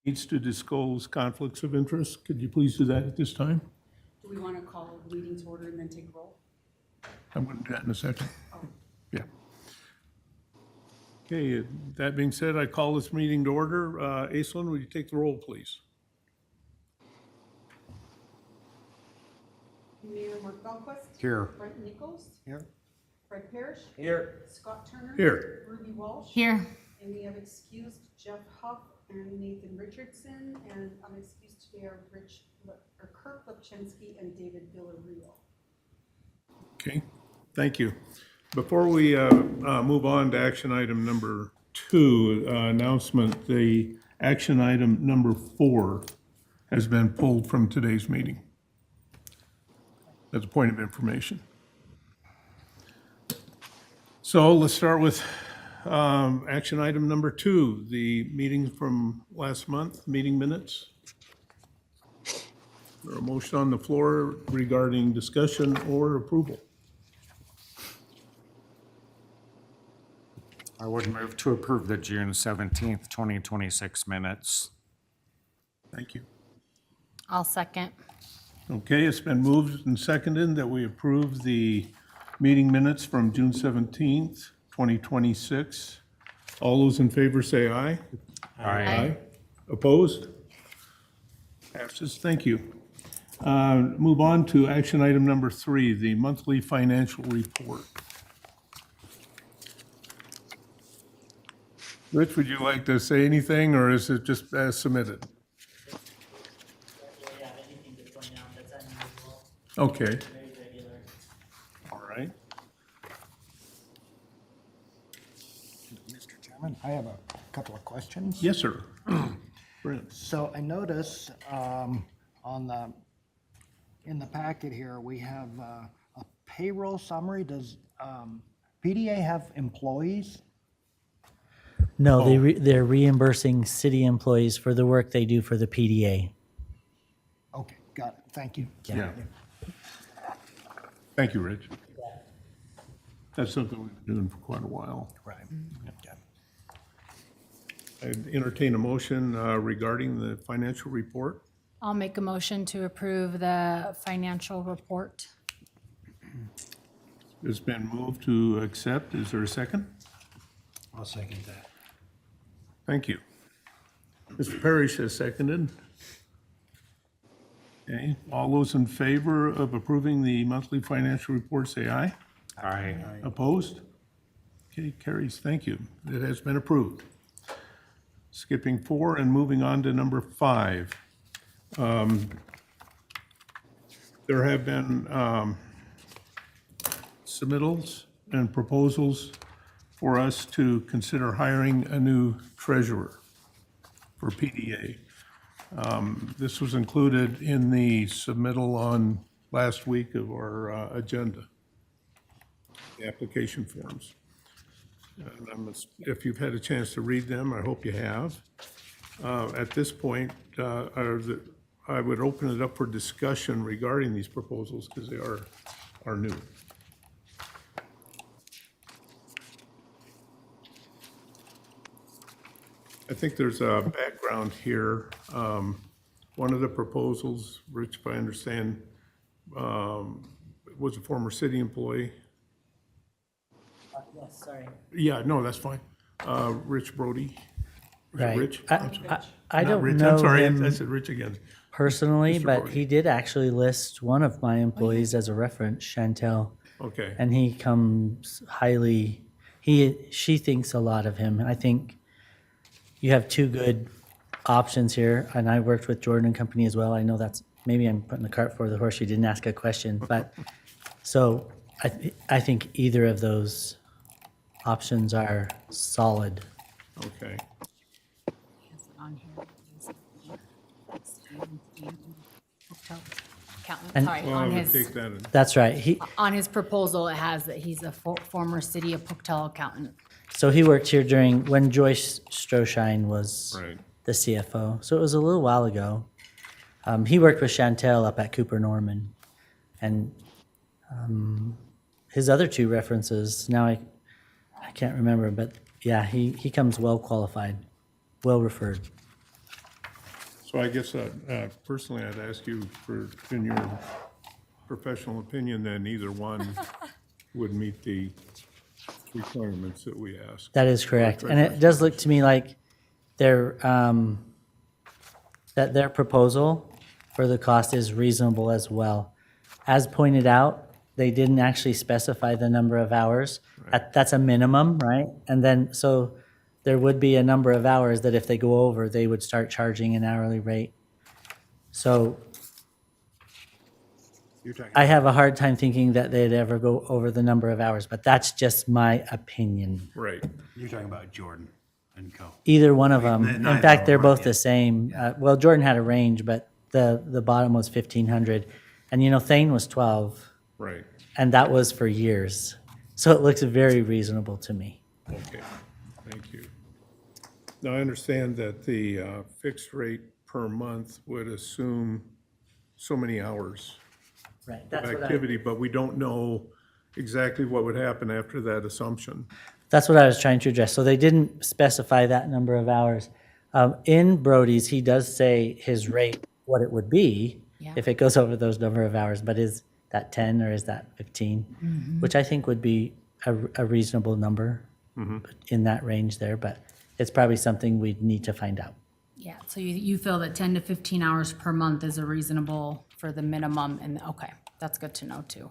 needs to disclose conflicts of interest. Could you please do that at this time? Do we want to call the meeting to order and then take roll? I'm going to do that in a second. Yeah. Okay, that being said, I call this meeting to order. Aislinn, would you take the roll, please? Mayor Mark Belquist. Here. Brent Nichols. Here. Fred Parrish. Here. Scott Turner. Here. Ruby Walsh. Here. And we have excused Jeff Huff and Nathan Richardson, and unexcused today are Kirk Lipchinsky and David Villarreal. Okay, thank you. Before we move on to action item number 2, announcement, the action item number 4 has been pulled from today's meeting. As a point of information. So let's start with action item number 2, the meeting from last month, meeting minutes. There a motion on the floor regarding discussion or approval? I would move to approve the June 17th, 2026 minutes. Thank you. I'll second. Okay, it's been moved and seconded that we approve the meeting minutes from June 17th, 2026. All those in favor say aye. Aye. Opposed? Passes. Thank you. Move on to action item number 3, the monthly financial report. Rich, would you like to say anything, or is it just as submitted? Yeah, anything to point out that's unusual, Okay, very regular. all right. Mr. Chairman, I have a couple of questions. Yes, sir. Brent. So I notice in the packet here, we have a payroll summary. Does PDA have employees? No, they're reimbursing city employees for the work they do for the PDA. Okay, got it. Thank you. Yeah. Thank you, Rich. That's something we've been doing for quite a while. Right. Yeah. I'd entertain a motion regarding the financial report. I'll make a motion to approve the financial report. It's been moved to accept. Is there a second? I'll second that. Thank you. Mr. Parrish has seconded. Okay, all those in favor of approving the monthly financial report, say aye. Aye. Opposed? Okay, carries. Thank you. It has been approved. Skipping 4 and moving on to number 5. There have been submittals and proposals for us to consider hiring a new treasurer for PDA. This was included in the submittal on last week of our agenda, the application forms. And if you've had a chance to read them, I hope you have. At this point, I would open it up for discussion regarding these proposals because they are new. I think there's a background here. One of the proposals, Rich, if I understand, was a former city employee. Yes, sorry. Yeah, no, that's fine. Rich Brody. Was it Right. Rich? I Not don't Rich. know I'm sorry, him I said Rich again. personally, Mr. but Brody. he did actually list one of my employees as a reference, Chantel, Okay, and he comes highly, she thinks a lot of him. I think you have two good options here, and I worked with Jordan and Company as well. I know that's, maybe I'm putting the cart before the horse, you didn't ask a question, but, so I think either of those options are solid. okay. Accountant, sorry, Well, I on would his, take that in. That's right. on his proposal, it has that he's a former city of Pocatello accountant. So he worked here when Joyce Stroshine was Right. the CFO. So it was a little while ago. He worked with Chantel up at Cooper Norman. And his other two references, now I can't remember, but yeah, he comes well qualified, well referred. So I guess, personally, I'd ask you for, in your professional opinion, then either one would meet the requirements that we ask. That is correct. And it does look to me like their, that their proposal for the cost is reasonable as well. As pointed out, they didn't actually specify the number of hours. That's a minimum, right? And then, so there would be a number of hours that if they go over, they would start charging an hourly rate. So You're talking, I have a hard time thinking that they'd ever go over the number of hours, but that's just my opinion. Right. You're talking about Jordan and Co. Either one of them. Neither In of fact, them, they're right, both yeah. the same. Well, Jordan had a range, but the bottom was 1,500. And you know, Thane was 12, Right, and that was for years. So it looks very reasonable to me. okay, thank you. Now, I understand that the fixed rate per month would assume so many hours Right. of activity, but we don't know exactly what would happen after that assumption. That's what I was trying to address. So they didn't specify that number of hours. In Brody's, he does say his rate, what it would be Yeah. if it goes over those number of hours, but is that 10 or is that 15? Which I think would be a reasonable number in that range there, but it's probably something we'd need to find out. Yeah, so you feel that 10 to 15 hours per month is a reasonable for the minimum, and, okay, that's good to know too.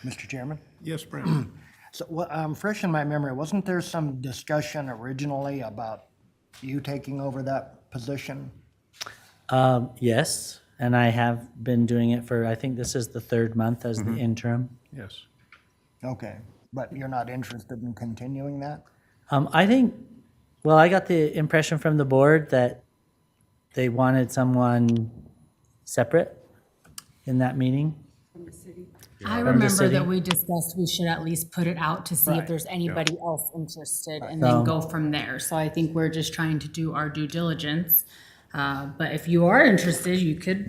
Mr. Chairman? Yes, Brandon? So, fresh in my memory, wasn't there some discussion originally about you taking over that position? Yes, and I have been doing it for, I think this is the third month as the interim. Yes. Okay, but you're not interested in continuing that? I think, well, I got the impression from the board that they wanted someone separate in that meeting. From the city. I From the remember city. that we discussed we should at least put it out to see if Right, there's anybody else interested and So- then go from there. So I think we're just trying to do our due diligence. But if you are interested,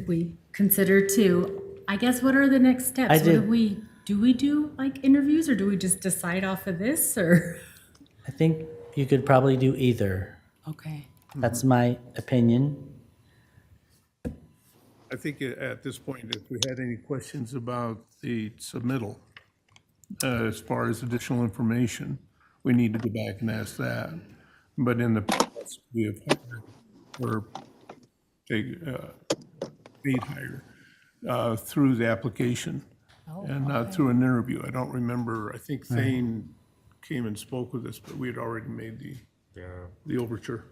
we consider too. I guess what are the next steps? I What did- do we do like interviews or do we just decide off of this or? I think you could probably do either. Okay. That's my opinion. I think at this point, if we had any questions about the submittal, as far as additional information, we need to go back and ask that. But in the past, we have hired or paid hire through the application and not through an interview. I don't remember, I think Thane came and spoke with us, but we had already made the overture.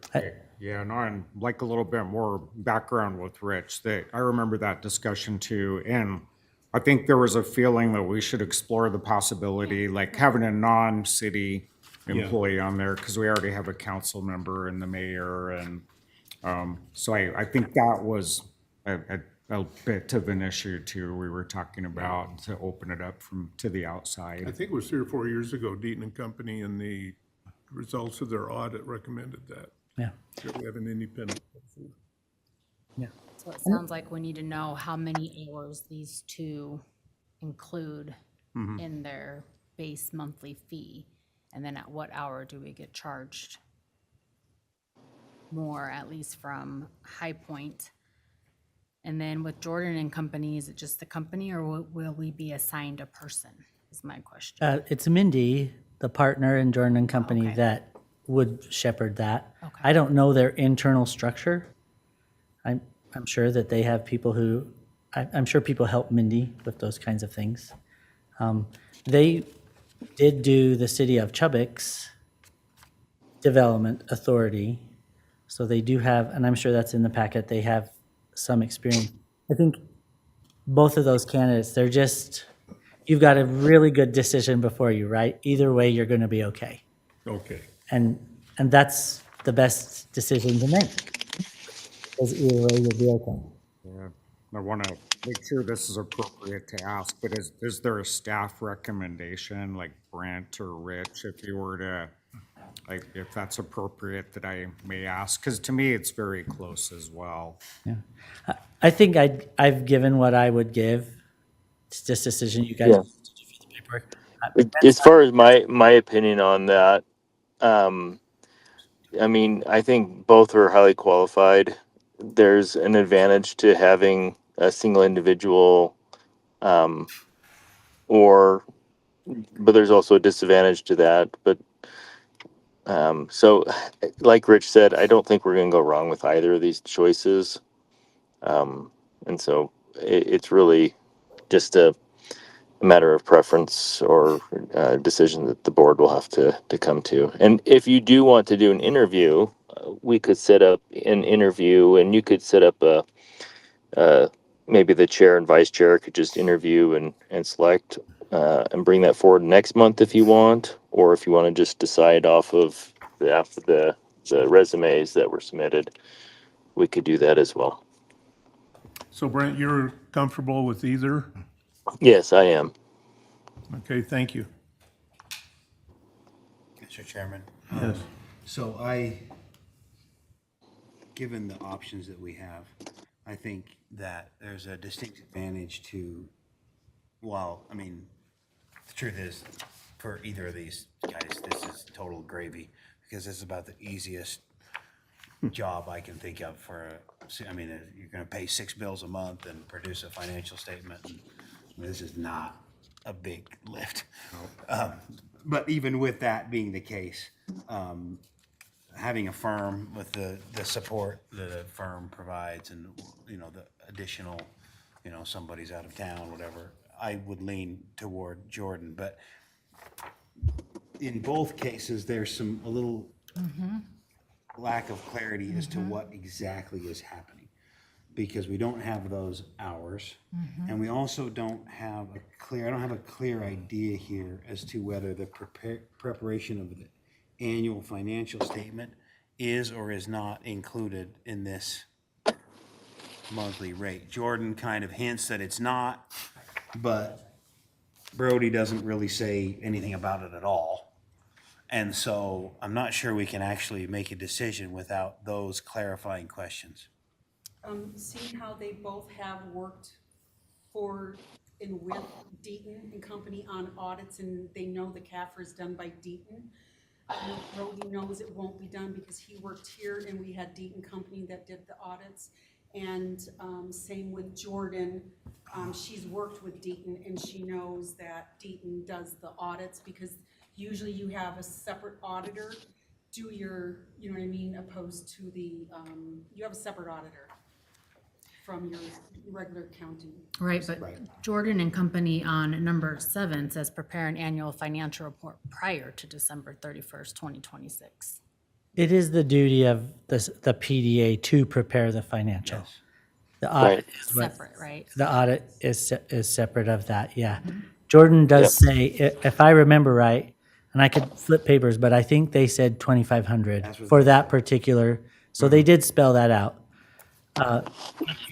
Yeah, no, and like a little bit more background with Rich, that I remember that discussion too, and I think there was a feeling that we should explore the possibility, like having a non-city employee on there, because we already have a council member and the mayor, and so I think that was a bit of an issue too, we were talking about, to open it up to the I outside. think it was 3 or 4 years ago, Deaton and Company, and the results of their audit recommended that. Yeah. That we have an independent. So it sounds like we need to know how many hours these two include in their base monthly fee. And then at what hour do we get charged more, at least from High Point? And then with Jordan and Company, is it just the company or will we be assigned a person, is my question. It's Mindy, the partner in Jordan and Company, Okay. that would shepherd that. Okay. I don't know their internal structure. I'm sure that they have people who, I'm sure people help Mindy with those kinds of things. They did do the city of Chubbuck's development authority. So they do have, and I'm sure that's in the packet, they have some experience. I think both of those candidates, they're just, you've got a really good decision before you, right? Either way, you're going to be okay. Okay. And that's the best decision to make. Because either way, you'll be okay. Yeah, I want to make sure this is appropriate to ask, but is there a staff recommendation, like Brent or Rich, if you were to, like, if that's appropriate that I may ask? Because to me, it's very close as well. I think I've given what I would give. It's just a decision you guys Yeah. have to do for the paperwork. As far as my opinion on that, I mean, I think both are highly qualified. There's an advantage to having a single individual, um, or, but there's also a disadvantage to that. But so, like Rich said, I don't think we're going to go wrong with either of these choices. And so it's really just a matter of preference or decision that the board will have to come to. And if you do want to do an interview, we could set up an interview, and you could set up maybe the chair and vice chair could just interview and select and bring that forward next month if you want, or if you want to just decide off of after the resumes that were submitted, we could do that as well. So Brent, you're comfortable with either? Yes, I am. Okay, thank you. Mr. Chairman. Yes. So given the options that we have, I think that there's a distinct advantage to, well, I mean, the truth is, for either of these guys, this is total gravy, because this is about the easiest job I can think of I mean, you're gonna pay 6 bills a month and produce a financial statement, and this is not a big lift. But even with that being the case, having a firm with the support that a firm provides and, the additional, somebody's out of town, whatever, I would lean toward Jordan. But in both cases, there's a little lack of clarity as to what exactly is happening, because we don't have those hours, and we also don't have I don't have a clear idea here as to whether the preparation of the annual financial statement is or is not included in this monthly rate. Jordan kind of hints that it's not, but Brody doesn't really say anything about it at all. And so I'm not sure we can actually make a decision without those clarifying questions. Seeing how they both have worked for and with Deaton and Company on audits, and they know the CAFR is done by Deaton. I know Brody knows it won't be done because he worked here and we had Deaton Company that did the audits. And same with Jordan. She's worked with Deaton and she knows that Deaton does the audits, because usually you have a separate auditor do your, you know what I mean, opposed to the, you have a separate auditor from your regular accounting. Right, but Jordan and Company on number 7 says prepare an annual financial report prior to December 31st, 2026. It is the duty of the PDA to prepare the financial. The audit is what, Separate, right? the audit is separate of that, yeah. Jordan does say, if I remember right, and I could flip papers, but I think they said 2,500 for that particular, so they did spell that out.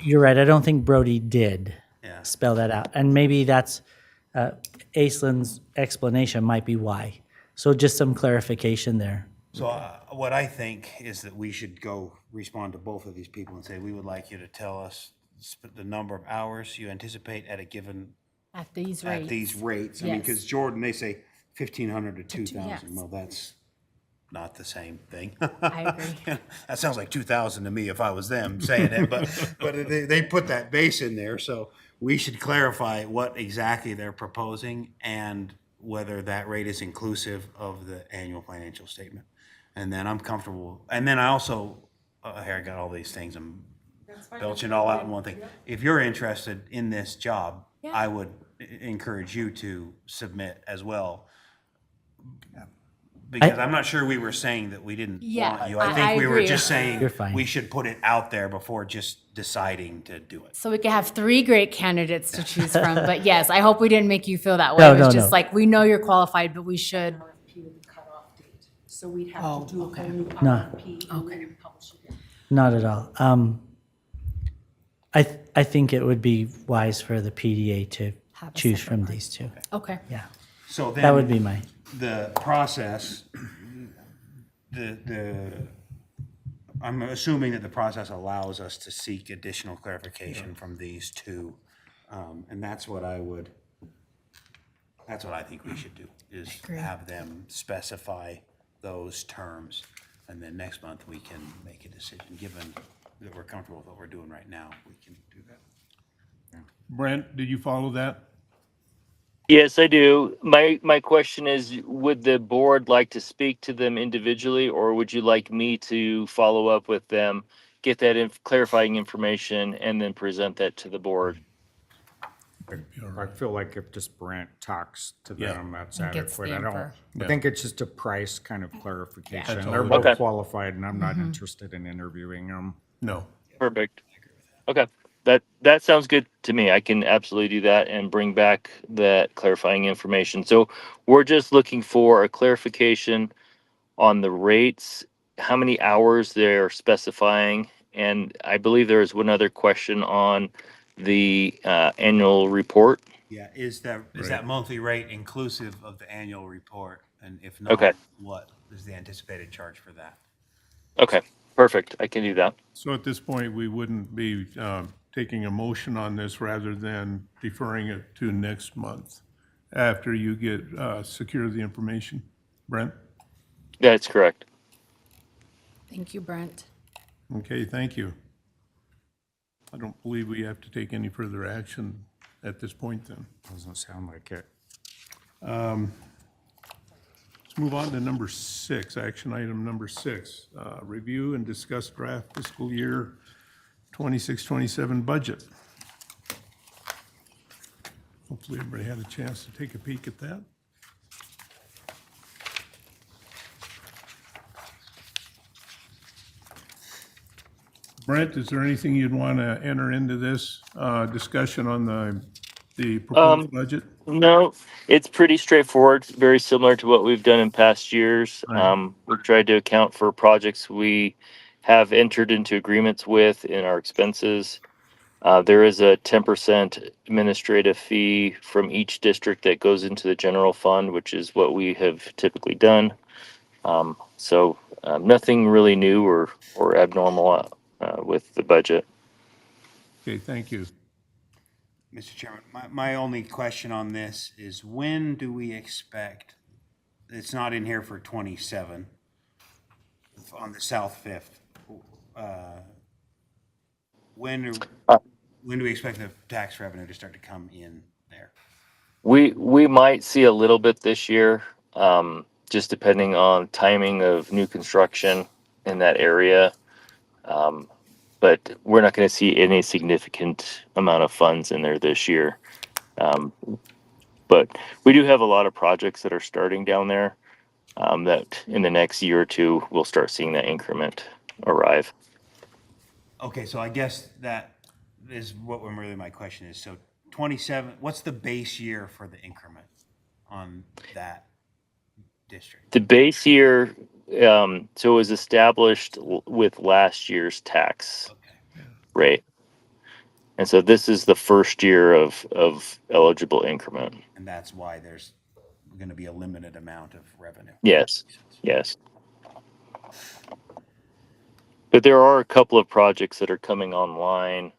You're right, I don't think Brody did Yeah. spell that out. And maybe that's, Aislenn's explanation might be why. So just some clarification there. So what I think is that we should go respond to both of these people and say, we would like you to tell us the number of hours you anticipate at a given, At these at rates. these rates. I mean, Yes. because Jordan, they say 1,500 to yes. 2,000. Well, that's not the same thing. I agree. That sounds like 2,000 to me if I was them saying it, but they put that base in there. So we should clarify what exactly they're proposing and whether that rate is inclusive of the annual financial statement. And then I'm comfortable. And then I also, here I got all these things. I'm That's fine. belching all out in one thing. If you're interested in this job, Yeah. I would encourage you to submit as well. Because I'm not sure we were saying that we didn't Yeah, want you. I I think we were agree. just saying You're fine. we should put it out there before just deciding to do it. So we could have 3 great candidates to choose from, but yes, I hope we didn't make you feel that way. No, It was no, just no. like, we know you're qualified, but we should. RFP with the cutoff date, so we'd have to do a whole new No. RFP and then publish it. Not at all. I think it would be wise for the PDA to Have a choose separate from these two. Okay. Yeah, So then. that would be my, The process, I'm assuming that the process allows us to seek additional clarification from these two. And that's what I think we should do, is agree. have them specify those terms. And then next month, we can make a decision, given that we're comfortable with what we're doing right now, we can do that. Brent, did you follow that? Yes, I do. My question is, would the board like to speak to them individually, or would you like me to follow up with them, get that clarifying information, and then present that to the board? I feel like if just Brent talks to Yeah. them, that's And gets adequate. the I don't, info. I think it's just a price kind of clarification. That's all They're it both is. Okay. qualified and I'm not interested in interviewing them. No. Perfect. Okay, that sounds good to me. I can absolutely do that and bring back that clarifying information. So we're just looking for a clarification on the rates, how many hours they're specifying, and I believe there is one other question on the annual report. Yeah, is that Right. monthly rate inclusive of the annual report? And if Okay. not, what is the anticipated charge for that? Okay, perfect. I can do that. So at this point, we wouldn't be taking a motion on this rather than deferring it to next month after you get secure the information. Brent? That's correct. Thank you, Brent. Okay, thank you. I don't believe we have to take any further action at this point then. Doesn't sound like it. Let's move on to number 6, action item number 6. Review and discuss draft fiscal year 26-27 budget. Hopefully everybody had a chance to take a peek at that. Brent, is there anything you'd want to enter into this discussion on the proposed budget? No, it's pretty straightforward, very similar to what we've done in past years. Right. We've tried to account for projects we have entered into agreements with in our expenses. There is a 10% administrative fee from each district that goes into the general fund, which is what we have typically done. So nothing really new or abnormal with the budget. Okay, thank you. Mr. Chairman, my only question on this is when do we expect, it's not in here for 27, on the South Fifth. When do we expect the tax revenue to start to come in there? We might see a little bit this year, just depending on timing of new construction in that area. But we're not going to see any significant amount of funds in there this year. But we do have a lot of projects that are starting down there, that in the next year or two, we'll start seeing that increment arrive. Okay, so I guess that is what really my question is. So 27, what's the base year for the increment on that district? The base year, so it was established with last year's tax Okay. rate. And so this is the first year of eligible increment. And that's why there's going to be a limited amount of revenue. Yes, yes. But there are a couple of projects that are coming online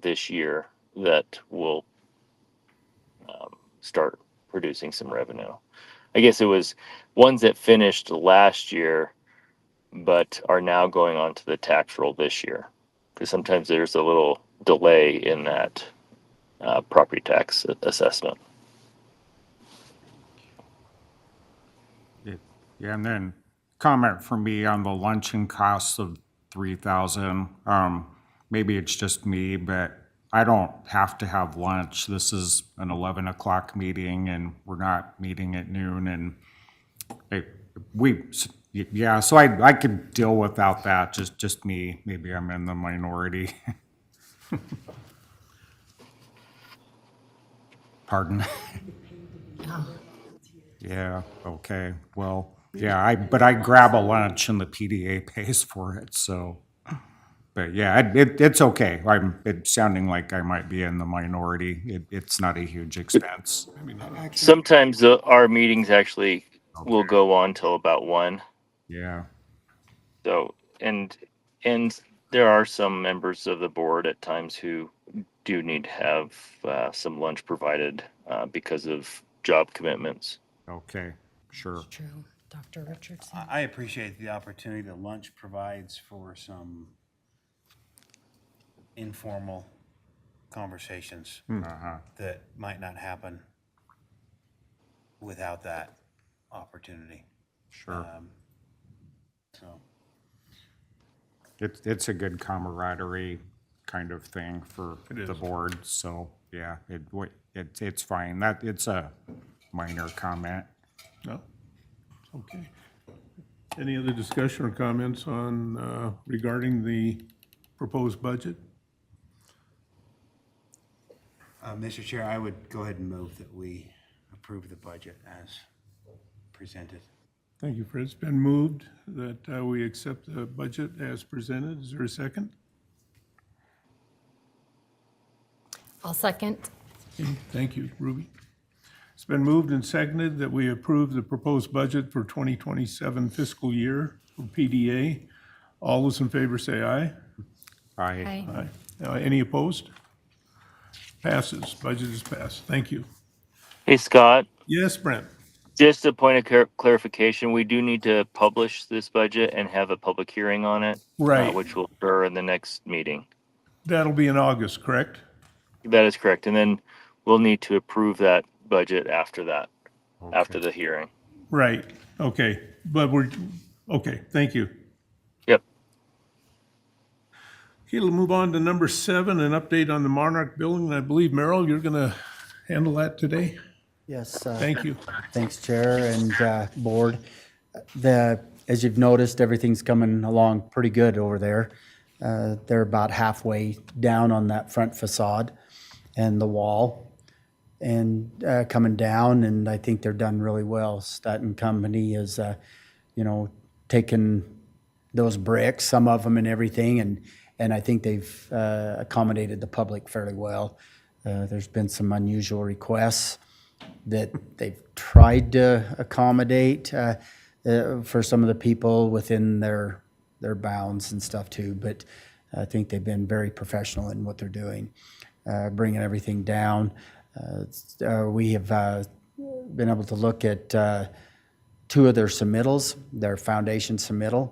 this year that will start producing some revenue. I guess it was ones that finished last year, but are now going on to the tax roll this year. Because sometimes there's a little delay in that property tax assessment. Yeah, and then comment from me on the luncheon costs of 3,000. Maybe it's just me, but I don't have to have lunch. This is an 11 o'clock meeting and we're not meeting at noon and so I could deal without that, just me. Maybe I'm in the minority. Pardon? Yeah, okay, well, yeah, but I grab a lunch and the PDA pays for it, so. But yeah, it's okay. It's sounding like I might be in the minority. It's not a huge expense. Sometimes our meetings actually will go on till about 1. Yeah, So, and there are some members of the board at times who do need to have some lunch provided because of job commitments. okay, sure. True. Dr. Richardson? I appreciate the opportunity that lunch provides for some informal conversations that might not happen without that opportunity. Sure. So, It's a good camaraderie kind of thing for It the is. board, so, yeah, it's fine. It's a minor comment. No? Okay. Any other discussion or comments on, regarding the proposed budget? Mr. Chair, I would go ahead and move that we approve the budget as presented. Thank you, Fred. It's been moved that we accept the budget as presented. Is there a second? I'll second. Thank you, Ruby. It's been moved and seconded that we approve the proposed budget for 2027 fiscal year for PDA. All those in favor say aye. Aye. Aye. Any opposed? Passes. Budget is passed. Thank you. Hey, Scott, Yes, Brent? just a point of clarification. We do need to publish this budget and have a public hearing on it. Right. Which will occur in the next meeting. That'll be in August, correct? That is correct. And then we'll need to approve that budget after that, after the hearing. Right. Okay. But okay, thank you. Yep. Okay, we'll move on to number 7, an update on the Monarch building. I believe, Merrill, you're going to handle that today? Yes, Thank you. thanks, Chair and Board. As you've noticed, everything's coming along pretty good over there. They're about halfway down on that front facade and the wall and coming down, and I think they're done really well. Staten Company is, taken those bricks, some of them and everything, and I think they've accommodated the public fairly well. There's been some unusual requests that they've tried to accommodate for some of the people within their bounds and stuff too, but I think they've been very professional in what they're doing, bringing everything down. We have been able to look at 2 of their submittals, their foundation submittal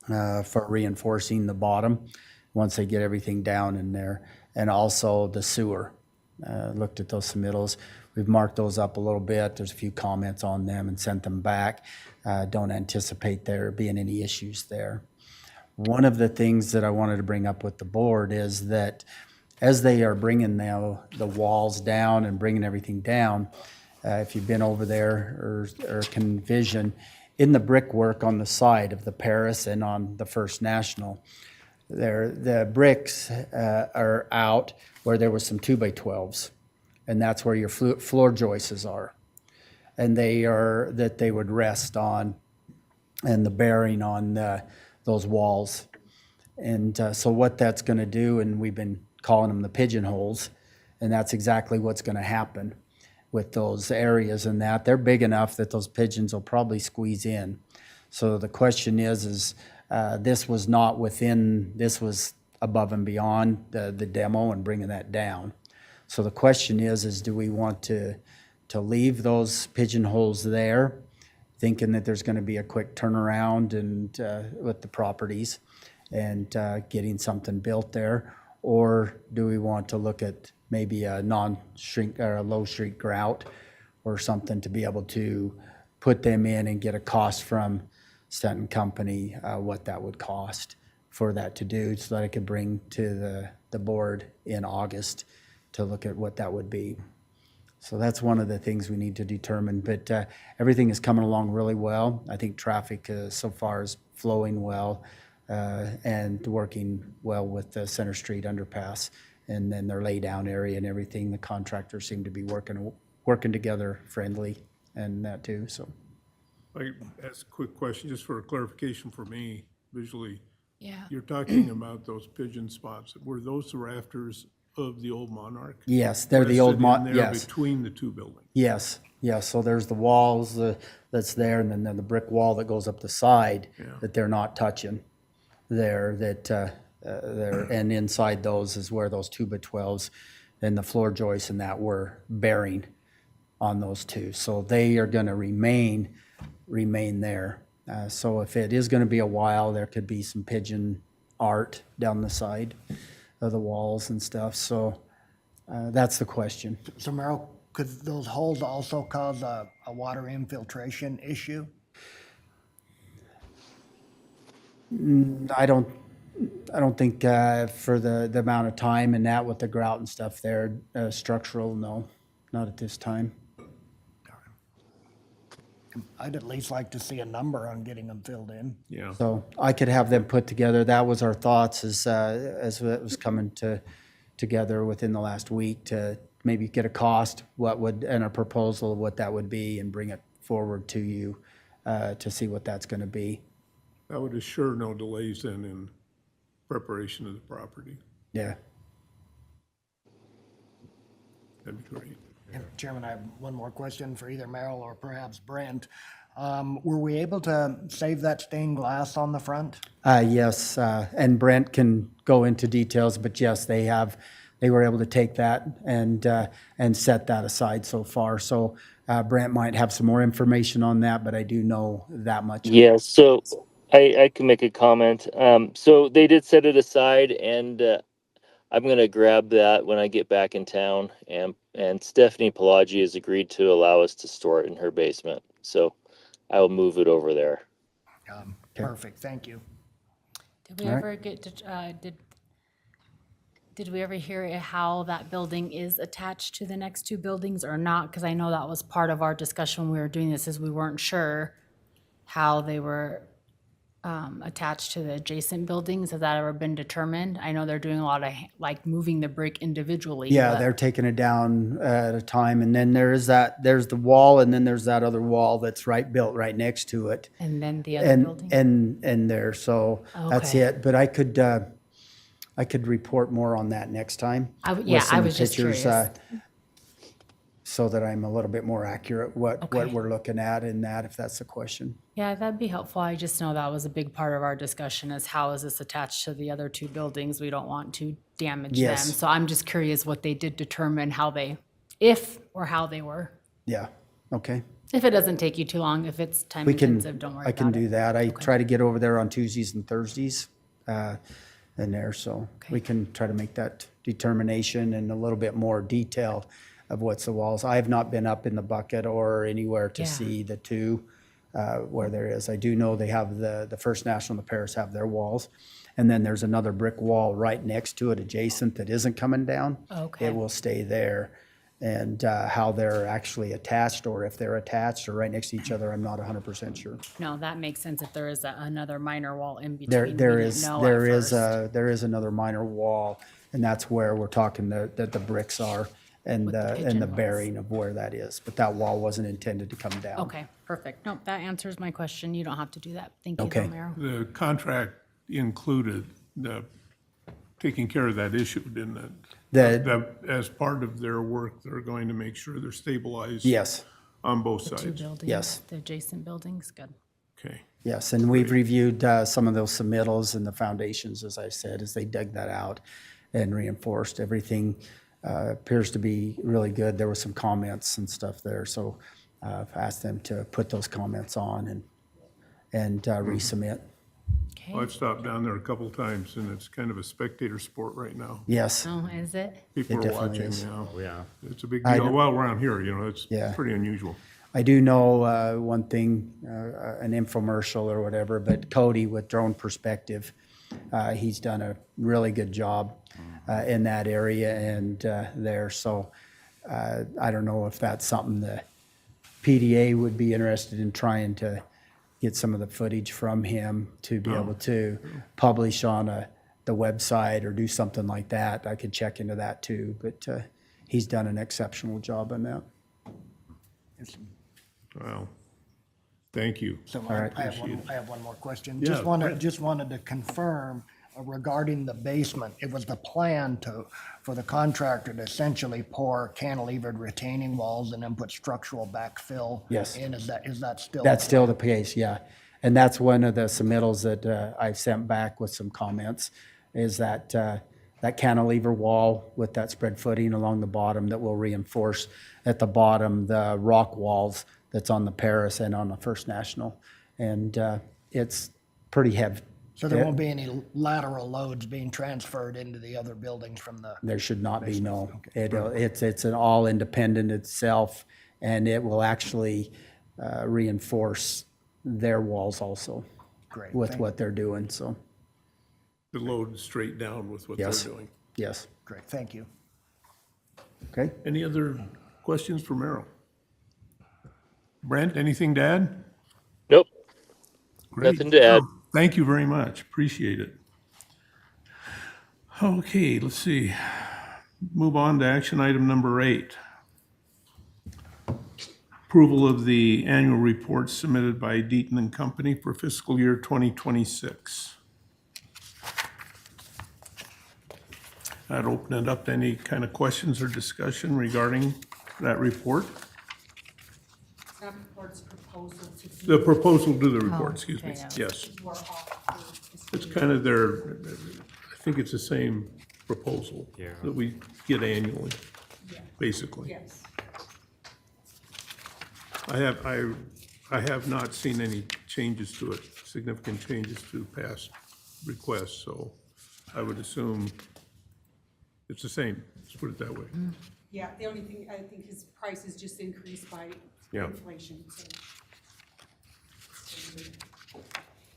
for reinforcing the bottom once they get everything down in there, and also the sewer. Looked at those submittals. We've marked those up a little bit. There's a few comments on them and sent them back. Don't anticipate there being any issues there. One of the things that I wanted to bring up with the board is that as they are bringing now the walls down and bringing everything down, if you've been over there or can envision, in the brickwork on the side of the Paris and on the First National, the bricks are out where there was some 2x12s, and that's where your floor joists are. And they would rest on, and the bearing on those walls. And so what that's going to do, and we've been calling them the pigeonholes, and that's exactly what's going to happen with those areas, and that they're big enough that those pigeons will probably squeeze in. So the question is this was not within, this was above and beyond the demo and bringing that down. So the question is do we want to leave those pigeonholes there, thinking that there's going to be a quick turnaround and with the properties and getting something built there, or do we want to look at maybe a non-shrink or a low shrink grout or something to be able to put them in and get a cost from Staten Company, what that would cost for that to do, so that I could bring to the board in August to look at what that would be. So that's one of the things we need to determine, but everything is coming along really well. I think traffic so far is flowing well and working well with the Center Street underpass, and then their laydown area and everything. The contractors seem to be working together friendly and that too, so. I ask a quick question, just for a clarification for me visually. Yeah. You're talking about those pigeon spots. Were those the rafters of the old Monarch? Yes, they're the old, Rested in there yes. between the 2 buildings? Yes, so there's the walls that's there, and then the brick wall that goes up the side that they're not touching there, and inside those is where those 2x12s and the floor joists and that were bearing on those 2. So they are gonna remain remain there. So if it is going to be a while, there could be some pigeon art down the side of the walls and stuff. So that's the question. So Merrill, could those holes also cause a water infiltration issue? I don't think for the amount of time and that with the grout and stuff there, structural, no, not at this time. I'd at least like to see a number on getting them filled in. Yeah. So I could have them put together. That was our thoughts as it was coming together within the last week to maybe get a cost, and a proposal of what that would be and bring it forward to you to see what that's going to be. That would assure no delays then in preparation of the property. Yeah. That'd be great. And Chairman, I have one more question for either Merrill or perhaps Brent. Were we able to save that stained glass on the front? Yes, and Brent can go into details, but yes, they were able to take that and set that aside so far. So Brent might have some more information on that, but I do know that much. Yeah, so I can make a comment. So they did set it aside, and I'm gonna grab that when I get back in town. And Stephanie Pelagi has agreed to allow us to store it in her basement. So I will move it over there. Perfect, thank you. Did we ever get to, did we ever hear how that building is attached to the next two buildings or not? Because I know that was part of our discussion when we were doing this, is we weren't sure how they were attached to the adjacent buildings. Has that ever been determined? I know they're doing a lot of like moving the brick individually. Yeah, but- they're taking it down at a time, and then there's the wall, and then there's that other wall that's built right next to it. And then the other building? And there, so that's Okay. it. But I could report more on that next time. with Yeah, some I was just pictures, curious. So that I'm a little bit more accurate what Okay. we're looking at in that, if that's the question. Yeah, that'd be helpful. I just know that was a big part of our discussion, is how is this attached to the other two buildings? We don't want to damage them. Yes. So I'm just curious what they did determine, if or how they were. Yeah, okay. If it doesn't take you too long, if it's time We can, intensive, don't worry I about it. can do that. I try to get over there on Tuesdays and Thursdays in there, so we can try to make that determination and a little bit more detail of what's the walls. I have not been up in the bucket or anywhere to Yeah. see the two where there is. I do know they have the First National and the Paris have their walls. And then there's another brick wall right next to it adjacent that isn't coming down. Okay. It will stay there. And how they're actually attached, or if they're attached or right next to each other, I'm not 100% sure. No, that makes sense if there is another minor wall in between. There We didn't is know at first. there is another minor wall, and that's where we're talking that the bricks are and With the the pigeon walls. bearing of where that is. But that wall wasn't intended to come down. Okay, perfect. Nope, that answers my question. You don't have to do that. Thank you, Okay. Romero. The contract included taking care of that issue, didn't it? That as part of their work, they're going to make sure they're stabilized. Yes, On both Two sides. buildings. Yes. The adjacent buildings, good. Okay. yes, and we've reviewed some of those submittals and the foundations, as I said, as they dug that out and reinforced. Everything appears to be really good. There were some comments and stuff there, so I've asked them to put those comments on and resubmit. Well, I've stopped down there a couple times, and it's kind of a spectator sport right now. Yes, Oh, is it? People It are definitely watching is. now. Oh, yeah. It's a big I deal. know. Well, around here, it's Yeah. pretty unusual. I do know one thing, an infomercial or whatever, but Cody with Drone Perspective, he's done a really good job in that area and there. So I don't know if that's something the PDA would be interested in trying to get some of the footage from him to be able to publish on the website or do something like that. I could check into that too, but he's done an exceptional job on that. Well, thank you. So right. I have one more question. Yeah, Just wanted to confirm regarding the basement. It was the plan for the contractor to essentially pour cantilevered retaining walls and then put structural backfill Yes. in. Is that still? That's still the case, yeah. And that's one of the submittals that I've sent back with some comments, is that cantilever wall with that spread footing along the bottom that will reinforce at the bottom the rock walls that's on the Paris and on the First National. And it's pretty heavy. So there won't be any lateral loads being transferred into the other buildings from the, There should not be, no. It's an all independent itself, and it will actually reinforce their walls also great. with Thank- what they're doing, so, The load straight down with what they're yes, doing. yes. Great, thank you. Okay? Any other questions for Merrill? Brent, anything to add? Nope. Great. Nothing to add. Thank you very much. Appreciate it. Okay, let's see. Move on to action item number 8. Approval of the annual report submitted by Deaton and Company for fiscal year 2026. I'd open it up to any kind of questions or discussion regarding that report. It's not report's proposal to do. The proposal to the report, Oh, excuse me. okay, yeah. Yes. You are off for fiscal It's year. kind of their, I think it's the same proposal Yeah. that we get annually, Yeah. basically. Yes. I have not seen any changes to it, significant changes to past requests, so I would assume it's the same, let's put it that way. Yeah, the only thing, I think his price is just increased by Yeah. inflation, so.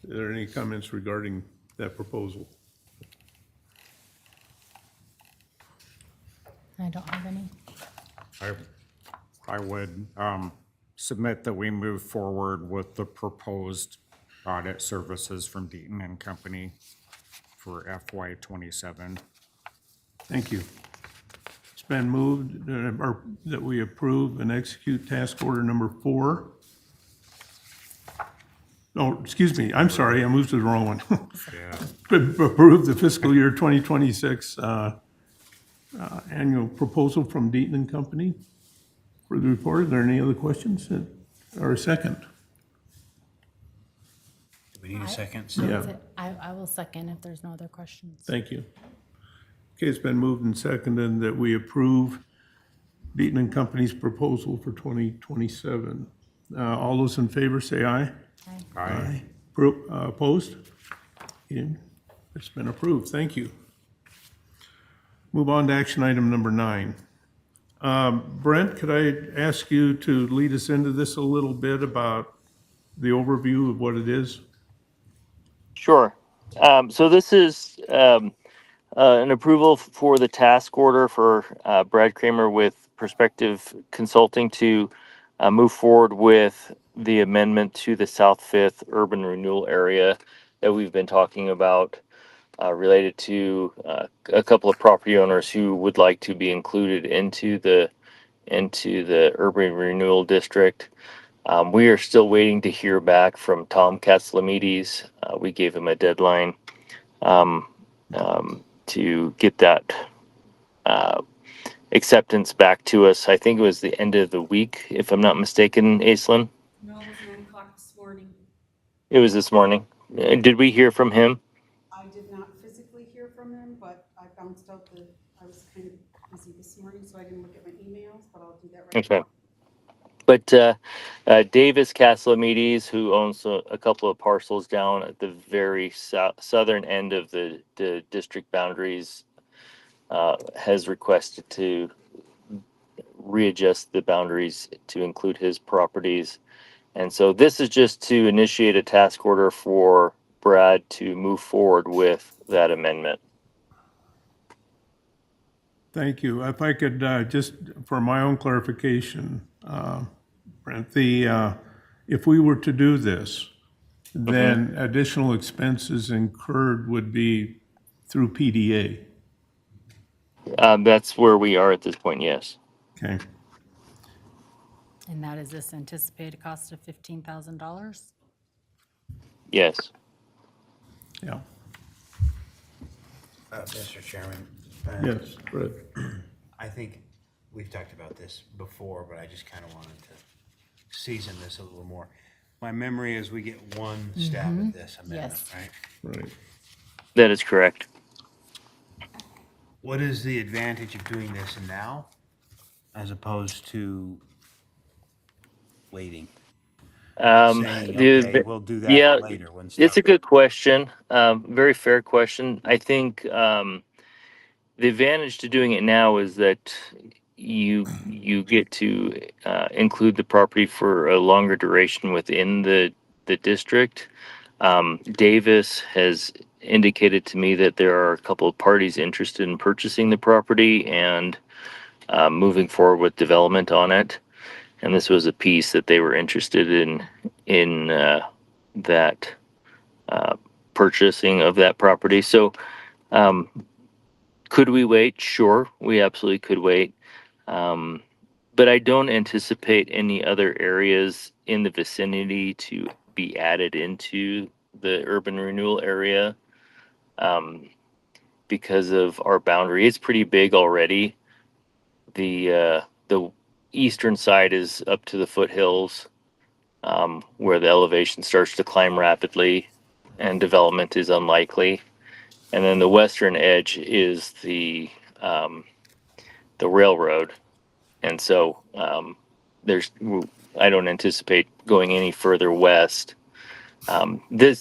Are there any comments regarding that proposal? I don't have any. I would submit that we move forward with the proposed audit services from Deaton and Company for FY '27. Thank you. It's been moved or that we approve and execute task order number 4. Oh, excuse me, I'm sorry, I moved to the wrong one. Yeah. Approve the fiscal year 2026 annual proposal from Deaton and Company for the report. Are there any other questions or a second? Do we need a second? Yeah. I will second if there's no other questions. Thank you. Okay, it's been moved and seconded that we approve Deaton and Company's proposal for 2027. All those in favor say aye. Aye. Opposed? Okay, it's been approved. Thank you. Move on to action item number 9. Brent, could I ask you to lead us into this a little bit about the overview of what it is? Sure. So this is an approval for the task order for Brad Kramer with Perspective Consulting to move forward with the amendment to the South Fifth Urban Renewal Area that we've been talking about related to a couple of property owners who would like to be included into the Urban Renewal District. We are still waiting to hear back from Tom Katzlamides. We gave him a deadline to get that acceptance back to us. I think it was the end of the week, if I'm not mistaken, Aislinn. No, it was 9 o'clock this morning. It was this morning. Did we hear from him? I did not physically hear from him, but I bounced out I was kind of busy this morning, so I didn't look at my emails, but I'll do that right Okay. now. But Davis Katzlamides, who owns a couple of parcels down at the very southern end of the district boundaries, has requested to readjust the boundaries to include his properties. And so this is just to initiate a task order for Brad to move forward with that amendment. Thank you. If I could, just for my own clarification, Brent, if we were to do this, then additional expenses incurred would be through PDA. That's where we are at this point, yes. Okay. And that is this anticipated cost of $15,000? Yes. Yeah. Mr. Chairman. Yes, Brett. I think we've talked about this before, but I just kind of wanted to season this a little more. My memory is we get one stab at this amendment, Yes. right? Right. That is correct. What is the advantage of doing this now as opposed to waiting? Um, Saying, the, okay, we'll do yeah, that later when it's stuff. a good question. Very fair question. I think the advantage to doing it now is that you get to include the property for a longer duration within the district. Davis has indicated to me that there are a couple of parties interested in purchasing the property and moving forward with development on it. And this was a piece that they were interested in that purchasing of that property. So, um, could we wait? Sure, we absolutely could wait. Um, but I don't anticipate any other areas in the vicinity to be added into the urban renewal area because of our boundary. It's pretty big already. The eastern side is up to the foothills, where the elevation starts to climb rapidly, and development is unlikely. And then the western edge is the railroad, and so there's I don't anticipate going any further west.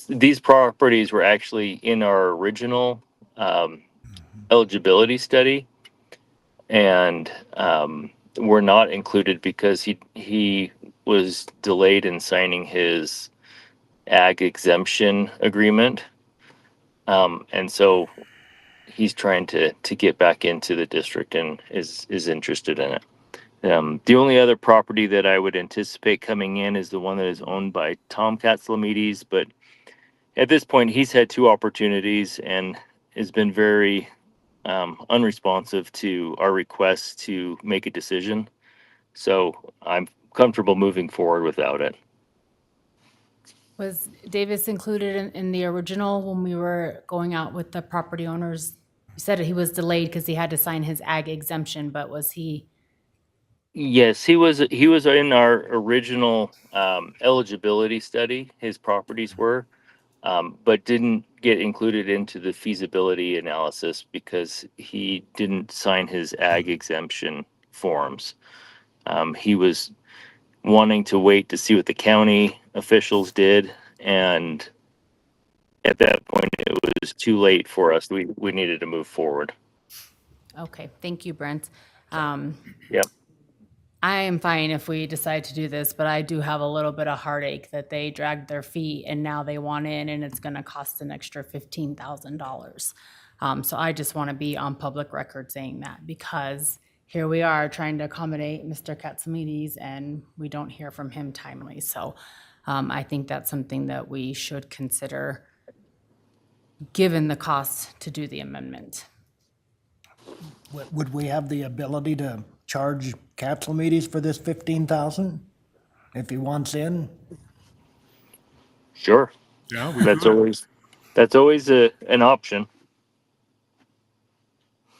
These properties were actually in our original um, eligibility study, and were not included because he was delayed in signing his ag exemption agreement, and so he's trying to get back into the district and is interested in it. The only other property that I would anticipate coming in is the one that is owned by Tom Katzlamides, but at this point, he's had two opportunities and has been very unresponsive to our requests to make a decision. So I'm comfortable moving forward without it. Was Davis included in the original when we were going out with the property owners? You said he was delayed because he had to sign his ag exemption, but was he? Yes, he was in our original eligibility study. His properties were, but didn't get included into the feasibility analysis because he didn't sign his ag exemption forms. He was wanting to wait to see what the county officials did, and at that point, it was too late for us. We needed to move forward. Okay, thank you, Brent. Yep. I am fine if we decide to do this, but I do have a little bit of heartache that they dragged their feet and now they want in and it's gonna cost an extra $15,000. So I just want to be on public record saying that because here we are trying to accommodate Mr. Katsamides and we don't hear from him timely. So I think that's something that we should consider given the cost to do the amendment. Would we have the ability to charge Katzlamides for this 15,000 if he wants in? Sure. Yeah, we That's could. always an option.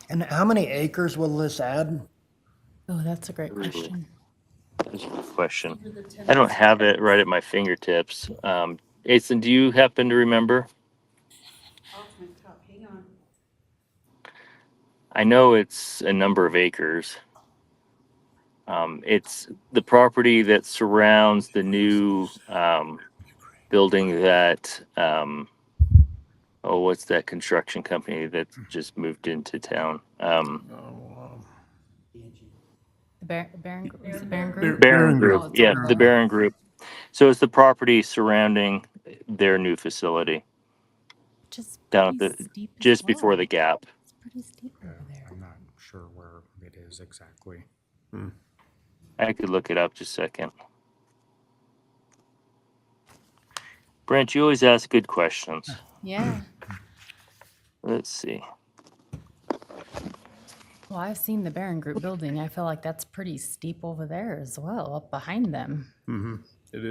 And how many acres will this add? Oh, that's a great question. That's a good question. I don't have it right at my fingertips. Jason, do you happen to remember? Off my cup, hang on. I know it's a number of acres. It's the property that surrounds the new building that, what's that construction company that just moved into town? The Baron Group, is it Baron Group? Barron Group. Oh, it's Yeah, over the there. Barron Group. So it's the property surrounding their new facility Just down pretty at the, steep as just before well. the gap. It's pretty steep over there. I'm not sure where it is exactly. I could look it up just a second. Brent, you always ask good questions. Yeah. Let's see. Well, I've seen the Baron Group building. I feel like that's pretty steep over there as well, up behind them. It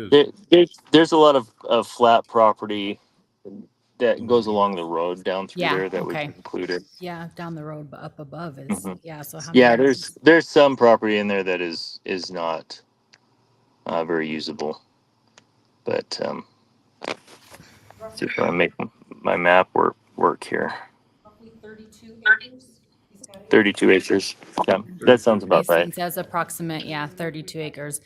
is. There's a lot of flat property that goes along the road down through Yeah, there that we okay. included. Yeah, down the road, but up above is, Mhm. yeah, so how Yeah, many? there's some property in there that is not very usable. But see if I make my map work here. Roughly 32 acres. He's got it. 32 acres. Yeah, that sounds about right. Jason says approximate, yeah, 32 acres.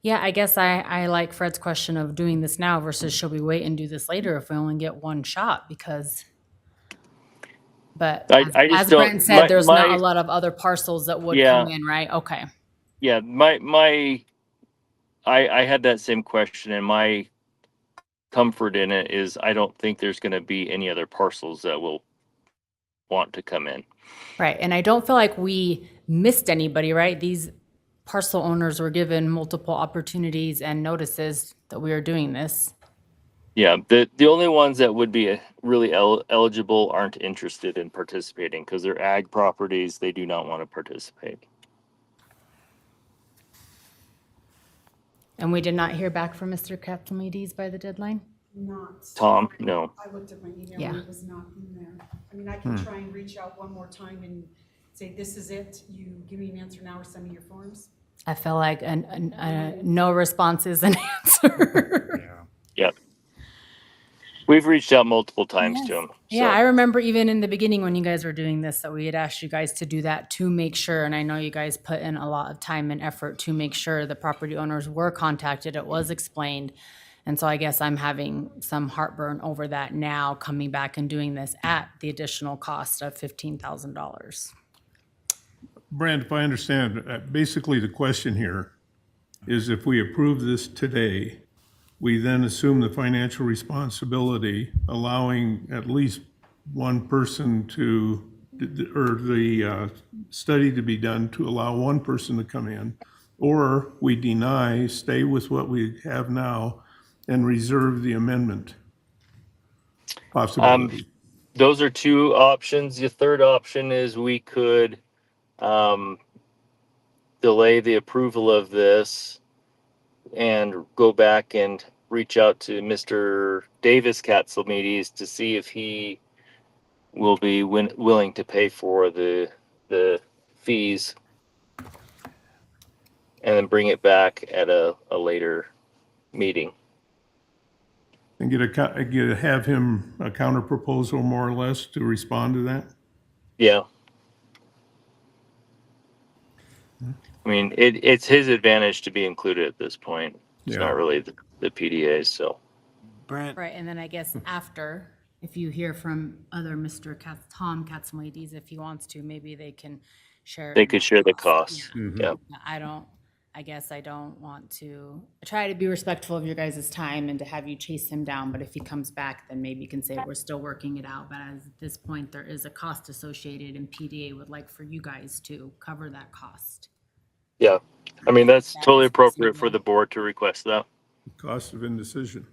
Yeah, I guess I like Fred's question of doing this now versus should we wait and do this later if we only get one shot because, but I just as Brent don't, said, there's not a my, lot of other parcels that would yeah, come in, right? Okay. yeah, I had that same question, and my comfort in it is I don't think there's going to be any other parcels that will want to come in. Right, and I don't feel like we missed anybody, right? These parcel owners were given multiple opportunities and notices that we are doing this. Yeah, the only ones that would be really eligible aren't interested in participating because they're ag properties. They do not want to participate. And we did not hear back from Mr. Capitalides by the deadline? Not. Tom, no. I looked at my email Yeah. and it was not in there. I mean, I can try and reach out one more time and say, this is it. You give me an answer now or send me your forms. I feel like no response is an answer. Yep. We've reached out multiple times to him. Yeah, so. I remember even in the beginning when you guys were doing this, that we had asked you guys to do that to make sure, and I know you guys put in a lot of time and effort to make sure the property owners were contacted, it was explained. And so I guess I'm having some heartburn over that now, coming back and doing this at the additional cost of $15,000. Brand, if I understand, basically the question here is if we approve this today, we then assume the financial responsibility, allowing at least one person to, or the study to be done to allow one person to come in, or we deny, stay with what we have now, and reserve the amendment possibility. Those are two options. The third option is we could delay the approval of this and go back and reach out to Mr. Davis Katsoumides to see if he will be willing to pay for the fees and then bring it back at a later meeting. And have him a counter proposal more or less to respond to that? Yeah. I mean, it's his advantage to be included at this point. It's Yeah. not really the PDA's, so. Brent, Right, and then I guess after, if you hear from other Mr. Tom Katsoumides, if he wants to, maybe they can share. They could share the costs. Yeah. Yeah. I guess I don't want to, I try to be respectful of your guys' time and to have you chase him down, but if he comes back, then maybe you can say we're still working it out. But at this point, there is a cost associated and PDA would like for you guys to cover that cost. Yeah. I mean, that's That totally is appropriate for reasonable. the board to request that. Cost of indecision.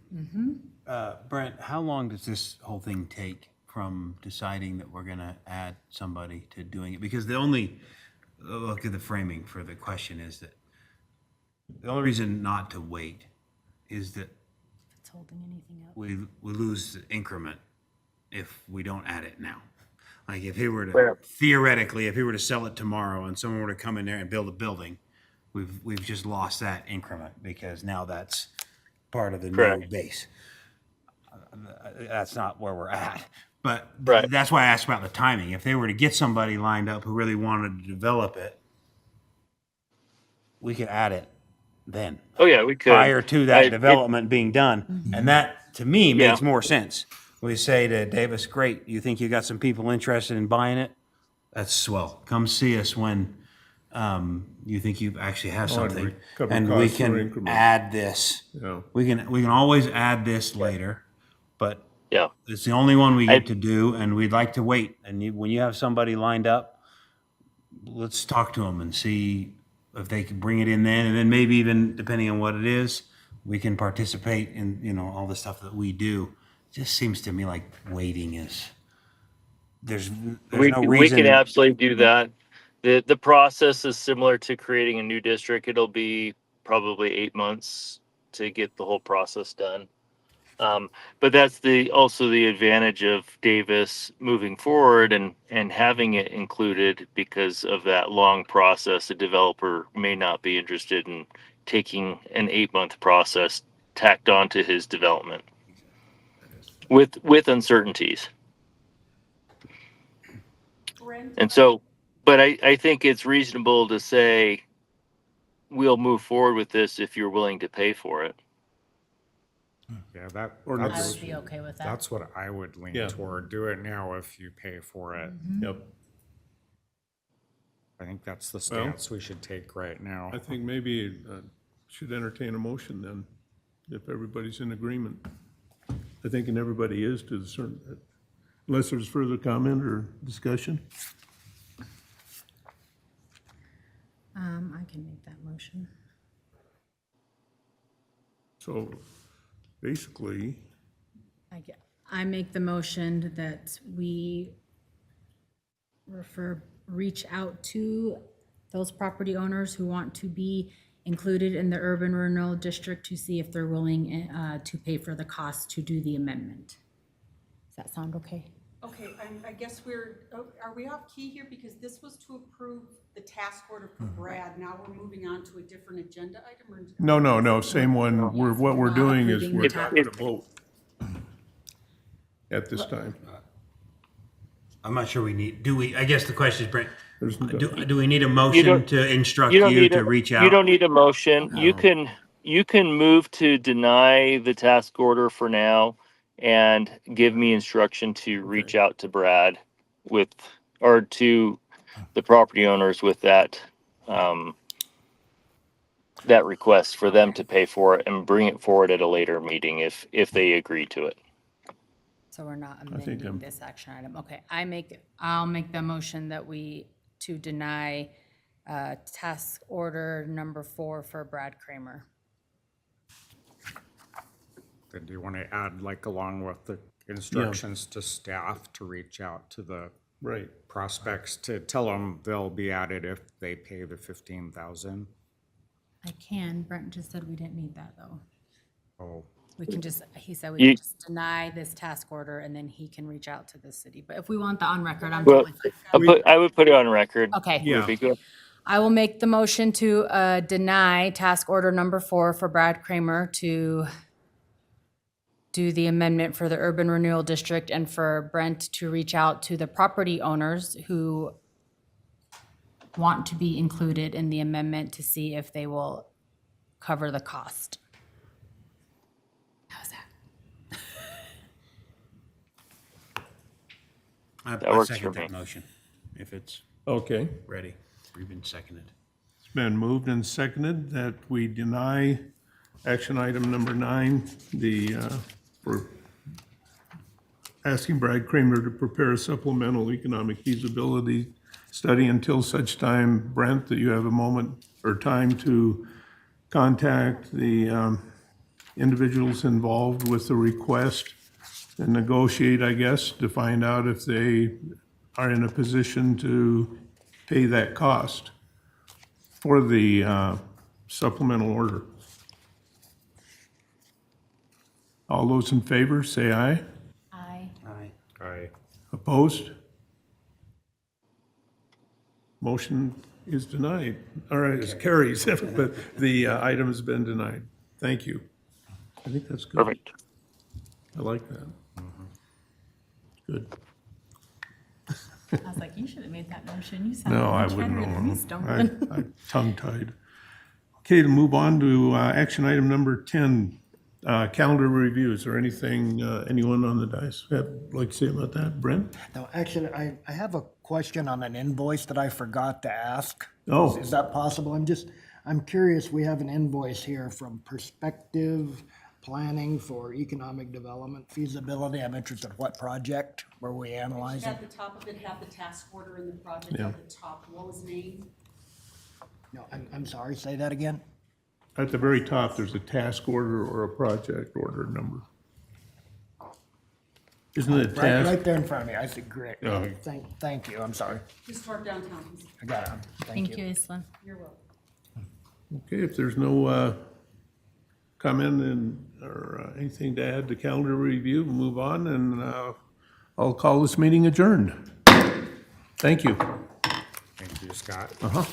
Brent, how long does this whole thing take from deciding that we're gonna add somebody to doing it? Because the only, look at the framing for the question is that the only reason not to wait is that If it's holding anything up. we lose the increment if we don't add it now. Like if he were to, Fair. theoretically, if he were to sell it tomorrow and someone were to come in there and build a building, we've just lost that increment because now that's part of the new Correct. base. That's not where we're at. But Right. that's why I asked about the timing. If they were to get somebody lined up who really wanted to develop it, we could add it then, Oh, yeah, we could. prior to that It- development being done. And that, to me, makes Yeah. more sense. We say to Davis, great, you think you got some people interested in buying it? That's swell. Come see us when you think you actually have Oh, and something. recover And we costs per can increment. add this. Yeah. We can always add this later, but Yeah. it's the only one we I- get to do, and we'd like to wait. And when you have somebody lined up, let's talk to them and see if they can bring it in then, and then maybe even, depending on what it is, we can participate in, all the stuff that we do. Just seems to me like waiting is, there's We no can reason. absolutely do that. The process is similar to creating a new district. It'll be probably 8 months to get the whole process done. But that's also the advantage of Davis moving forward and having it included because of that long process. A developer may not be interested in taking an 8-month process tacked onto his development with uncertainties. Brent, And so, but I think it's reasonable to say we'll move forward with this if you're willing to pay for it. Yeah, Or I that's, would be okay with that. that's what I would lean Yeah. toward. Do it now if you pay for it. Yep. I think that's the stance we should take right now. I think maybe should entertain a motion then, if everybody's in agreement. I think, and everybody is to the certain, unless there's further comment or discussion. I can make that motion. So basically, I make the motion that we reach out to those property owners who want to be included in the urban renewal district to see if they're willing to pay for the cost to do the amendment. Does that sound okay? Okay, I guess are we off key here? Because this was to approve the task order for Brad. Now we're moving on to a different agenda item or? no, same one. What we're Not doing is approving we're the not going to vote at this time. I'm not sure we need, do we, I guess the question is, Brent, There's- do we need a motion don't- to instruct You don't you need to a, reach you out? don't need a motion. You can move to deny the task order for now and give me instruction to reach out to Brad with, or to the property owners with that, that request for them to pay for it and bring it forward at a later meeting if they agree to it. So we're not think amending I'm- this action item. Okay, I'll make the motion that to deny task order number 4 for Brad Kramer. Then do you want to add, like, along with the instructions to staff to reach out to the Right. prospects to tell them they'll be added if they pay the 15,000? I can, Brent just said we didn't need that though. Oh, He said we You- can just deny this task order and then he can reach out to the city. But if we want that on record, I'm Well, totally fine. I would put it on record. Okay. Yeah. Would be good. I will make the motion to deny task order number 4 for Brad Kramer to do the amendment for the urban renewal district and for Brent to reach out to the property owners who want to be included in the amendment to see if they will cover the cost. How's that? That I works second for that me. motion, if it's Okay. ready, or even seconded. It's been moved and seconded that we deny action item number 9, for asking Brad Kramer to prepare a supplemental economic feasibility study until such time, Brent, that you have a moment or time to contact the individuals involved with the request and negotiate, I guess, to find out if they are in a position to pay that cost for the supplemental order. All those in favor, say aye. Aye. I, Opposed? Motion is denied, or it carries, but the item has been denied. Thank you. I think that's good. Perfect. I like that. Good. I was like, you should have made that motion. You sound No, I much wouldn't better than me, know. Stoneman. I'm tongue-tied. Okay, to move on to action item number 10, calendar review. Is there anything anyone on the dais would like to say about that? Brent? Now, actually, I have a question on an invoice that I forgot to ask. Oh. Is that possible? I'm curious, we have an invoice here from Perspective Planning for Economic Development Feasibility. I'm interested, what project were we analyzing? At the top of it, have the task order in the project Yeah. at the top. What was named? No, I'm sorry, say that again? At the very top, there's a task order or a project order number. Isn't it Right, task? right there in front of me, I see, great. Oh. Thank you, I'm sorry. Just toward downtown. I got it, Thank you, Isla. You're welcome. Okay, if there's no comment or anything to add to calendar review, we'll move on, and I'll call this meeting adjourned. Thank you. thank you, Scott. Uh-huh.